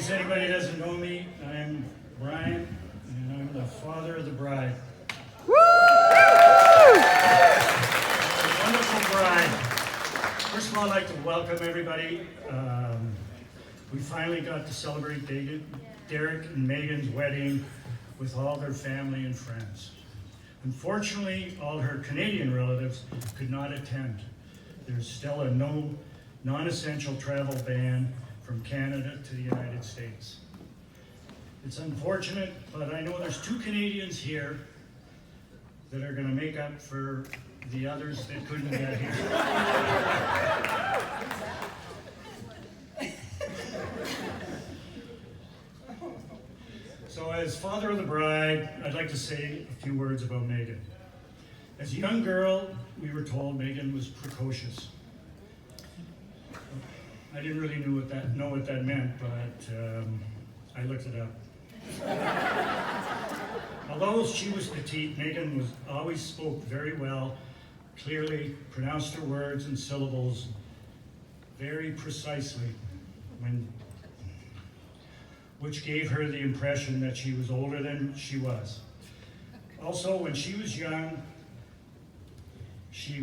case anybody doesn't know me, I'm Brian, and I'm the father of the bride. Woo! A wonderful bride. First of all, I'd like to welcome everybody. We finally got to celebrate Derek and Meghan's wedding with all their family and friends. Unfortunately, all her Canadian relatives could not attend. There's still a non-essential travel ban from Canada to the United States. It's unfortunate, but I know there's 2 Canadians here that are going to make up for the others that couldn't get here. So as father of the bride, I'd like to say a few words about Meghan. As a young girl, we were told Meghan was precocious. I didn't really know what that meant, but I looked it up. Although she was petite, Meghan always spoke very well, clearly, pronounced her words and syllables very precisely, which gave her the impression that she was older than she was. Also, when she was young, she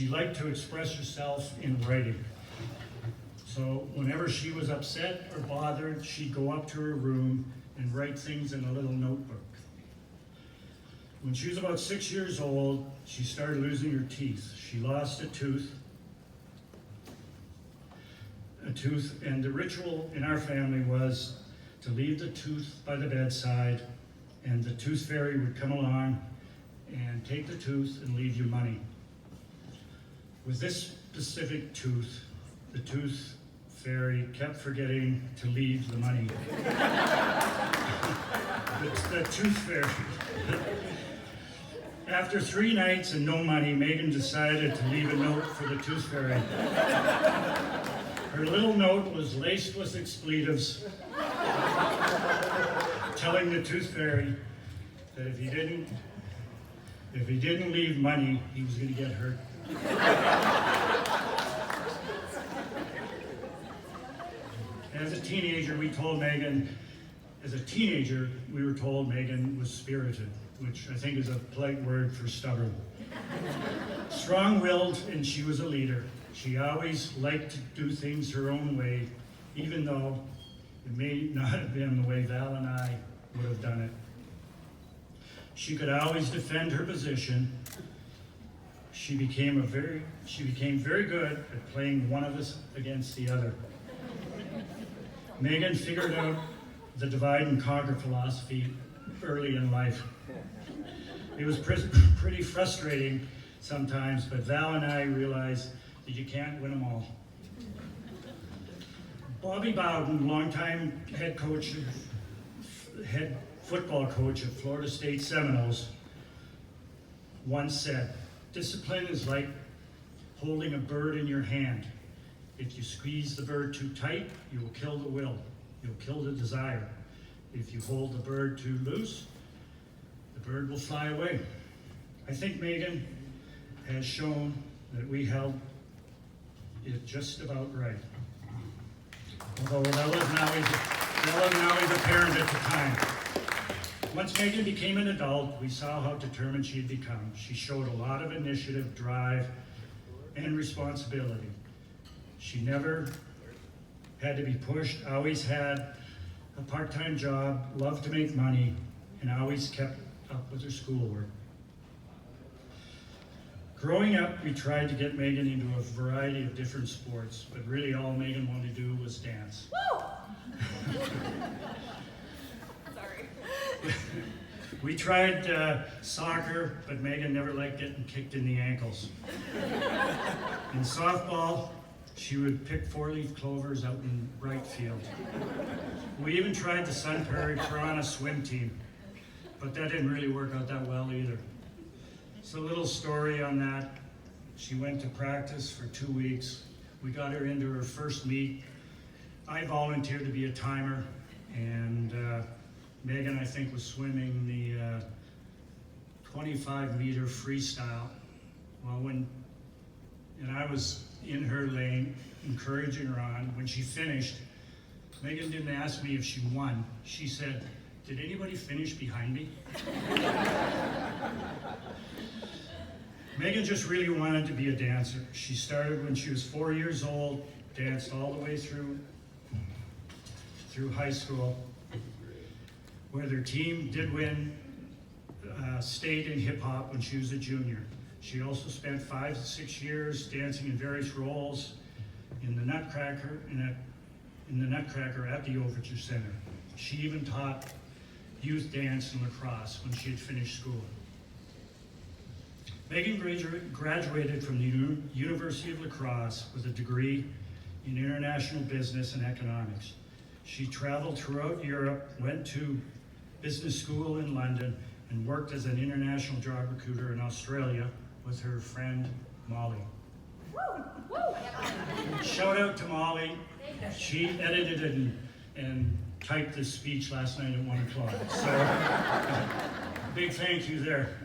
liked to express herself in writing. So whenever she was upset or bothered, she'd go up to her room and write things in a little notebook. When she was about 6 years old, she started losing her teeth. She lost a tooth, and the ritual in our family was to leave the tooth by the bedside, and the tooth fairy would come along and take the tooth and leave you money. With this specific tooth, the tooth fairy kept forgetting to leave the money. The tooth fairy. After 3 nights and no money, Meghan decided to leave a note for the tooth fairy. Her little note was laced with expletives, telling the tooth fairy that if he didn't leave money, he was going to get hurt. As a teenager, we were told Meghan was spirited, which I think is a polite word for stubborn. Strong-willed, and she was a leader. She always liked to do things her own way, even though it may not have been the way Val and I would have done it. She could always defend her position. She became very good at playing one of us against the other. Meghan figured out the divide and conquer philosophy early in life. It was pretty frustrating sometimes, but Val and I realized that you can't win them all. Bobby Bowden, longtime head football coach of Florida State Seminoles, once said, "Discipline is like holding a bird in your hand. If you squeeze the bird too tight, you will kill the will. You'll kill the desire. If you hold the bird too loose, the bird will fly away." I think Meghan has shown that we held it just about right. Although that wasn't always apparent at the time. Once Meghan became an adult, we saw how determined she had become. She showed a lot of initiative, drive, and responsibility. She never had to be pushed, always had a part-time job, loved to make money, and always kept up with her schoolwork. Growing up, we tried to get Meghan into a variety of different sports, but really all Meghan wanted to do was dance. Woo! Sorry. We tried soccer, but Meghan never liked getting kicked in the ankles. In softball, she would pick 4-leaf clovers out in right field. We even tried the Sun Prairie Piranha swim team, but that didn't really work out that well either. So a little story on that. She went to practice for 2 weeks. We got her into her first meet. I volunteered to be a timer, and Meghan, I think, was swimming the 25-meter freestyle. Well, and I was in her lane, encouraging her on. When she finished, Meghan didn't ask me if she won. She said, "Did anybody finish behind me?" Meghan just really wanted to be a dancer. She started when she was 4 years old, danced all the way through high school, where their team did win state in hip hop when she was a junior. She also spent 5 to 6 years dancing in various roles in the Nutcracker at the Overture Center. She even taught youth dance and lacrosse when she had finished school. Meghan graduated from the University of La Crosse with a degree in international business and economics. She traveled throughout Europe, went to business school in London, and worked as an international job recruiter in Australia with her friend Molly. Shout out to Molly. She edited and typed this speech last night at 1 o'clock. So, big thank you there.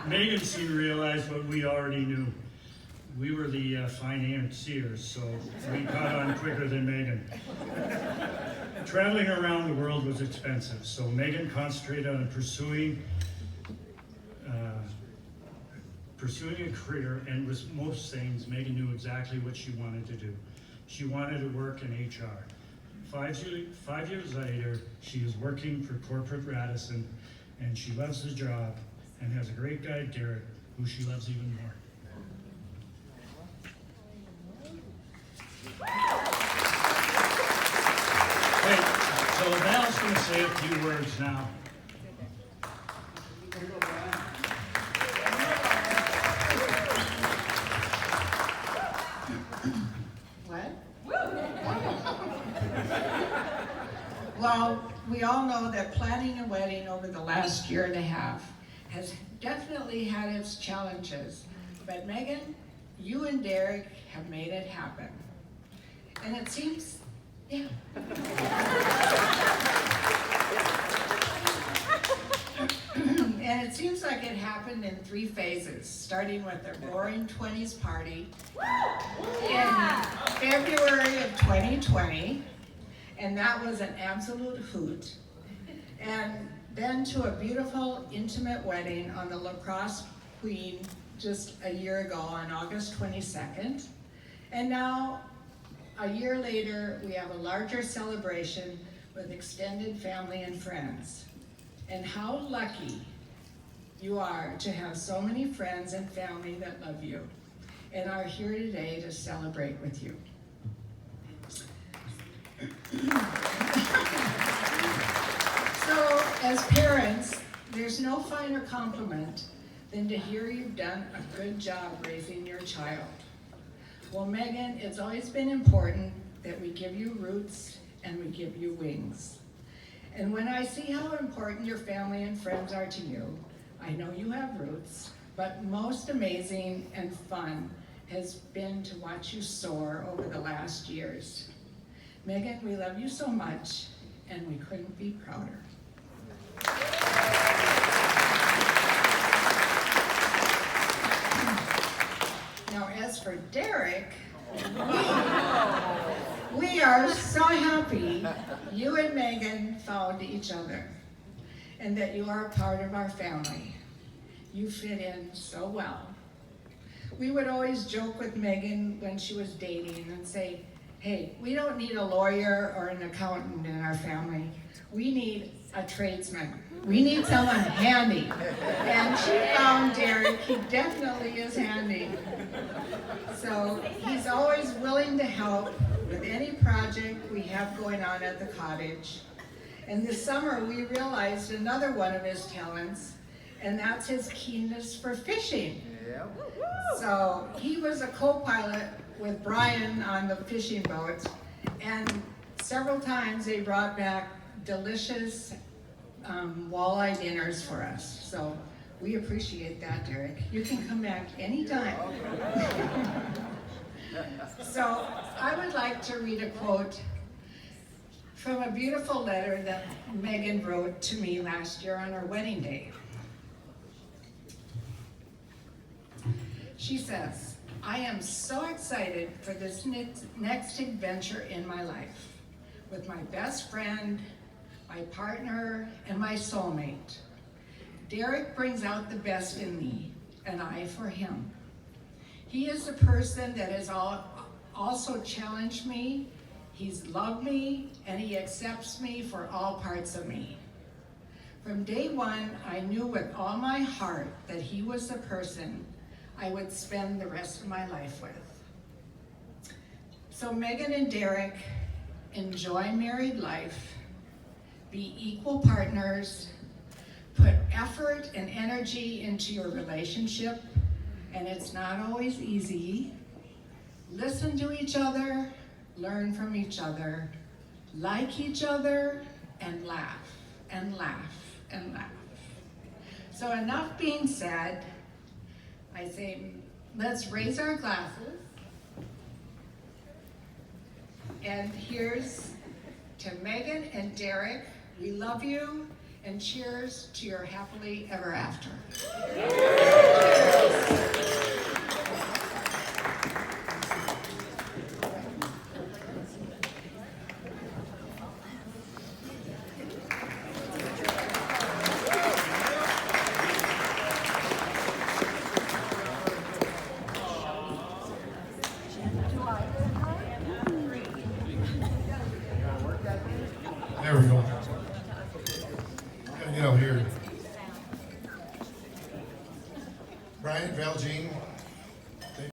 Meghan seemed to realize what we already knew. We were the financiers, so we caught on quicker than Meghan. Traveling around the world was expensive, so Meghan concentrated on pursuing a career, and with most things, Meghan knew exactly what she wanted to do. She wanted to work in HR. 5 years later, she is working for corporate Radisson, and she loves the job and has a great guy, Derek, who she loves even more. Hey, so Val's going to say a few words now. What? Well, we all know that planning a wedding over the last year and a half has definitely had its challenges. But Meghan, you and Derek have made it happen. And it seems, yeah. And it seems like it happened in 3 phases, starting with the Roaring 20s party in February of 2020, and that was an absolute hoot. And then to a beautiful, intimate wedding on the Lacrosse Queen just a year ago on August 22nd. And now, a year later, we have a larger celebration with extended family and friends. And how lucky you are to have so many friends and family that love you and are here today to celebrate with you. So, as parents, there's no finer compliment than to hear you've done a good job raising your child. Well, Meghan, it's always been important that we give you roots and we give you wings. And when I see how important your family and friends are to you, I know you have roots, but most amazing and fun has been to watch you soar over the last years. Meghan, we love you so much, and we couldn't be prouder. Now, as for Derek, we are so happy you and Meghan found each other and that you are a part of our family. You fit in so well. We would always joke with Meghan when she was dating and say, hey, we don't need a lawyer or an accountant in our family. We need a tradesman. We need someone handy. And she found Derek. He definitely is handy. So he's always willing to help with any project we have going on at the cottage. And this summer we realized another one of his talents, and that's his keenness for fishing. So he was a co-pilot with Brian on the fishing boat, and several times they brought back delicious walleye dinners for us. So we appreciate that, Derek. You can come back anytime. So I would like to read a quote from a beautiful letter that Meghan wrote to me last year on our wedding day. She says, I am so excited for this next adventure in my life with my best friend, my partner, and my soulmate. Derek brings out the best in me, and I for him. He is a person that has also challenged me, he's loved me, and he accepts me for all parts of me. From day one, I knew with all my heart that he was the person I would spend the rest of my life with. So Meghan and Derek, enjoy married life, be equal partners, put effort and energy into your relationship, and it's not always easy. Listen to each other, learn from each other, like each other, and laugh, and laugh, and laugh. So enough being said, I say, let's raise our glasses. And here's to Meghan and Derek, we love you, and cheers to your happily ever after. There we go.